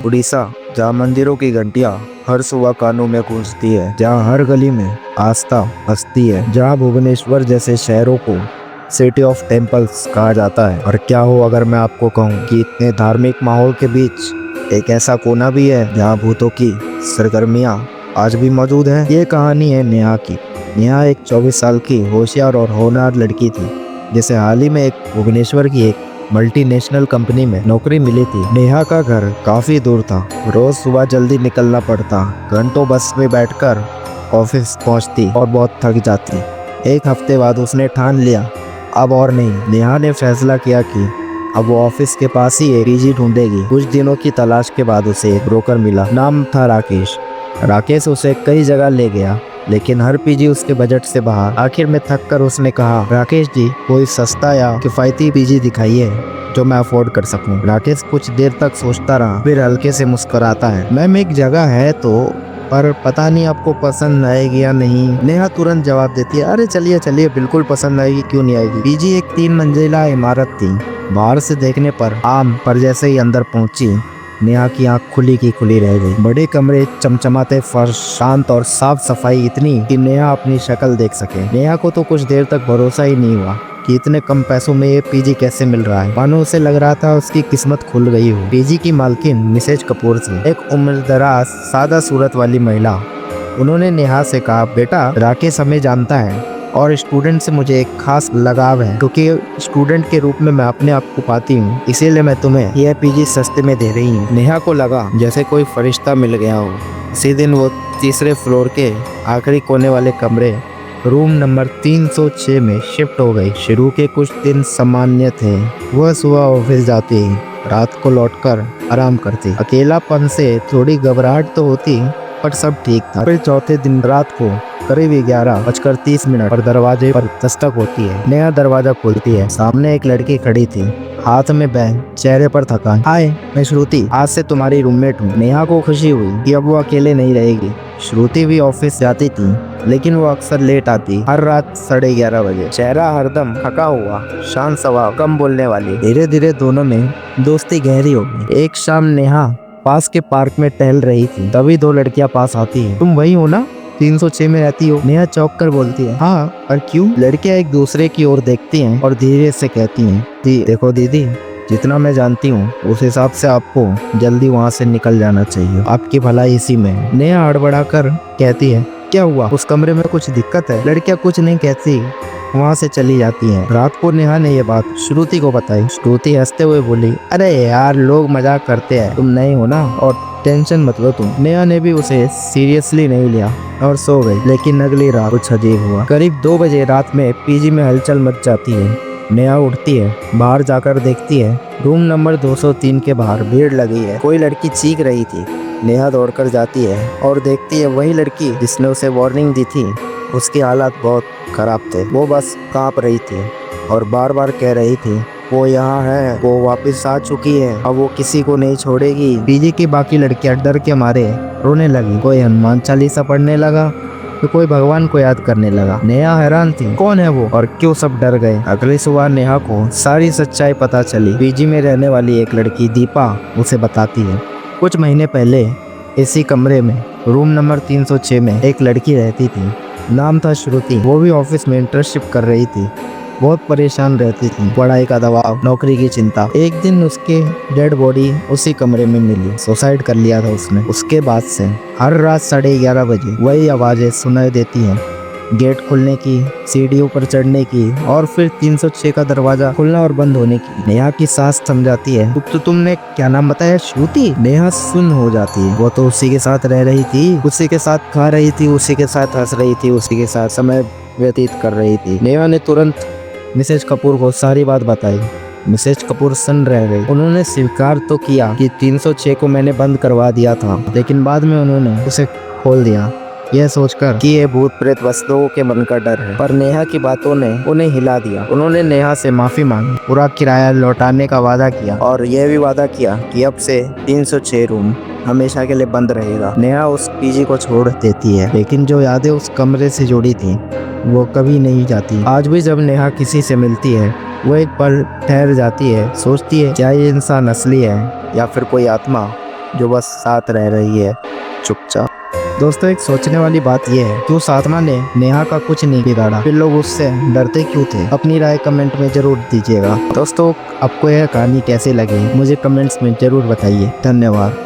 उड़ीसा, जहाँ मंदिरों की घंटियां हर सुबह कानों में गूंजती है, जहाँ हर गली में आस्था हंसती है, जहाँ भुवनेश्वर जैसे शहरों को सिटी ऑफ टेम्पल्स कहा जाता है। और क्या हो अगर मैं आपको कहूँ कि इतने धार्मिक माहौल के बीच एक ऐसा कोना भी है जहाँ भूतों की सरगर्मियाँ आज भी मौजूद है। ये कहानी है नेहा की। नेहा एक 24 साल की होशियार और होनहार लड़की थी, जिसे हाल ही में एक भुवनेश्वर की एक मल्टीनेशनल कंपनी में नौकरी मिली थी। नेहा का घर काफी दूर था, रोज सुबह जल्दी निकलना पड़ता, घंटों बस में बैठकर ऑफिस पहुंचती और बहुत थक जाती। एक हफ्ते बाद उसने ठान लिया अब और नहीं। नेहा ने फैसला किया कि अब वो ऑफिस के पास ही एक पीजी ढूंढेगी। कुछ दिनों की तलाश के बाद उसे एक ब्रोकर मिला, नाम था राकेश। राकेश उसे कई जगह ले गया, लेकिन हर पीजी उसके बजट से बाहर। आखिर में थक कर उसने कहा, राकेश जी, कोई सस्ता या किफायती पीजी दिखाइए जो मैं अफोर्ड कर सकूं। राकेश कुछ देर तक सोचता रहा, फिर हल्के से मुस्कुराता है, मैम एक जगह है तो, पर पता नहीं आपको पसंद आएगी या नहीं। नेहा तुरंत जवाब देती है, अरे चलिए चलिए, बिल्कुल पसंद आएगी, क्यों नहीं आएगी। पीजी एक 3 मंजिला इमारत थी। बाहर से देखने पर आम, पर जैसे ही अंदर पहुंची नेहा की आंख खुली की खुली रह गई। बड़े कमरे, चमचमाते फर्श, शांत और साफ सफाई इतनी कि नेहा अपनी शक्ल देख सके। नेहा को तो कुछ देर तक भरोसा ही नहीं हुआ कि इतने कम पैसों में ये पीजी कैसे मिल रहा है। मानो उसे लग रहा था उसकी किस्मत खुल गई हो। पीजी की मालकिन मिसेज कपूर थी, एक उम्रदराज सादा सूरत वाली महिला। उन्होंने नेहा से कहा, बेटा राकेश हमें जानता है और स्टूडेंट से मुझे एक खास लगाव है, क्योंकि स्टूडेंट के रूप में मैं अपने आप को पाती हूँ, इसीलिए मैं तुम्हें यह पीजी सस्ते में दे रही हूँ। नेहा को लगा जैसे कोई फरिश्ता मिल गया हो। इसी दिन वो तीसरे फ्लोर के आखिरी कोने वाले कमरे रूम नंबर 306 में शिफ्ट हो गई। शुरू के कुछ दिन सामान्य थे। वह सुबह ऑफिस जाती, रात को लौटकर आराम करती। अकेलापन से थोड़ी घबराहट तो होती, पर सब ठीक था। फिर चौथे दिन रात को करीब 11:30 पर दरवाजे पर दस्तक होती है। नेहा दरवाजा खोलती है। सामने एक लड़की खड़ी थी, हाथ में बैग, चेहरे पर थकान। हाय, मैं श्रुति, आज से तुम्हारी रूममेट हूँ। नेहा को खुशी हुई कि अब वो अकेले नहीं रहेगी। श्रुति भी ऑफिस जाती थी, लेकिन वो अक्सर लेट आती, हर रात 11:30 बजे। चेहरा हरदम थका हुआ, शांत स्वभाव, कम बोलने वाली। धीरे धीरे दोनों में दोस्ती गहरी हो गई। एक शाम नेहा पास के पार्क में टहल रही थी, तभी 2 लड़कियां पास आती हैं। तुम वही हो ना, 306 में रहती हो? नेहा चौंक कर बोलती है, हाँ, और क्यों? लड़कियां एक दूसरे की ओर देखती हैं और धीरे से कहती हैं, देखो दीदी, जितना मैं जानती हूँ उस हिसाब से आपको जल्दी वहाँ से निकल जाना चाहिए, आपकी भलाई इसी में है। नेहा हड़बड़ा कर कहती है, क्या हुआ, उस कमरे में कुछ दिक्कत है? लड़कियां कुछ नहीं कहती, वहाँ से चली जाती हैं। रात को नेहा ने ये बात श्रुति को बताई। श्रुति हंसते हुए बोली, अरे यार, लोग मजाक करते हैं, तुम नहीं हो ना, और टेंशन मत लो तुम। नेहा ने भी उसे सीरियसली नहीं लिया और सो गई। लेकिन अगली रात कुछ अजीब हुआ। करीब 2 बजे रात में पीजी में हलचल मच जाती है। नेहा उठती है, बाहर जाकर देखती है रूम नंबर 203 के बाहर भीड़ लगी है। कोई लड़की चीख रही थी। नेहा दौड़कर जाती है और देखती है वही लड़की जिसने उसे वार्निंग दी थी। उसके हालात बहुत खराब थे। वो बस कांप रही थी और बार बार कह रही थी, वो यहाँ है, वो वापस आ चुकी है, अब वो किसी को नहीं छोड़ेगी। पीजी की बाकी लड़कियां डर के मारे रोने लगी। कोई हनुमान चालीसा पढ़ने लगा तो कोई भगवान को याद करने लगा। नेहा हैरान थी, कौन है वो और क्यों सब डर गए? अगली सुबह नेहा को सारी सच्चाई पता चली। पीजी में रहने वाली एक लड़की दीपा उसे बताती है, कुछ महीने पहले इसी कमरे में रूम नंबर 306 में एक लड़की रहती थी, नाम था श्रुति। वो भी ऑफिस में इंटर्नशिप कर रही थी, बहुत परेशान रहती थी, पढ़ाई का दबाव, नौकरी की चिंता। एक दिन उसके डेड बॉडी उसी कमरे में मिली, सुसाइड कर लिया था उसने। उसके बाद से हर रात 11:30 बजे वही आवाजें सुनाई देती हैं, गेट खुलने की, सीढ़ियों पर चढ़ने की, और फिर 306 का दरवाजा खुलना और बंद होने की। नेहा की सांस थम जाती है। तो तुमने क्या नाम बताया? श्रुति। नेहा सुन्न हो जाती है। वो तो उसी के साथ रह रही थी, उसी के साथ खा रही थी, उसी के साथ हंस रही थी, उसी के साथ समय व्यतीत कर रही थी। नेहा ने तुरंत मिसेज कपूर को सारी बात बताई। मिसेज कपूर सन्न रह गई। उन्होंने स्वीकार तो किया कि 306 को मैंने बंद करवा दिया था, लेकिन बाद में उन्होंने उसे खोल दिया, यह सोचकर कि ये भूत प्रेत वस्तुओं के मन का डर है। पर नेहा की बातों ने उन्हें हिला दिया। उन्होंने नेहा से माफी मांगी, पूरा किराया लौटाने का वादा किया और यह भी वादा किया कि अब से 306 रूम हमेशा के लिए बंद रहेगा। नेहा उस पीजी को छोड़ देती है, लेकिन जो यादें उस कमरे से जुड़ी थी वो कभी नहीं जाती। आज भी जब नेहा किसी से मिलती है, वो एक पल ठहर जाती है, सोचती है क्या ये इंसान असली है या फिर कोई आत्मा जो बस साथ रह रही है चुपचाप। दोस्तों एक सोचने वाली बात यह है, क्यों साधना ने नेहा का कुछ नहीं बिगाड़ा, फिर लोग उससे डरते क्यों थे? अपनी राय कमेंट में जरूर दीजिएगा। दोस्तों आपको यह कहानी कैसे लगी मुझे कमेंट्स में जरूर बताइए। धन्यवाद।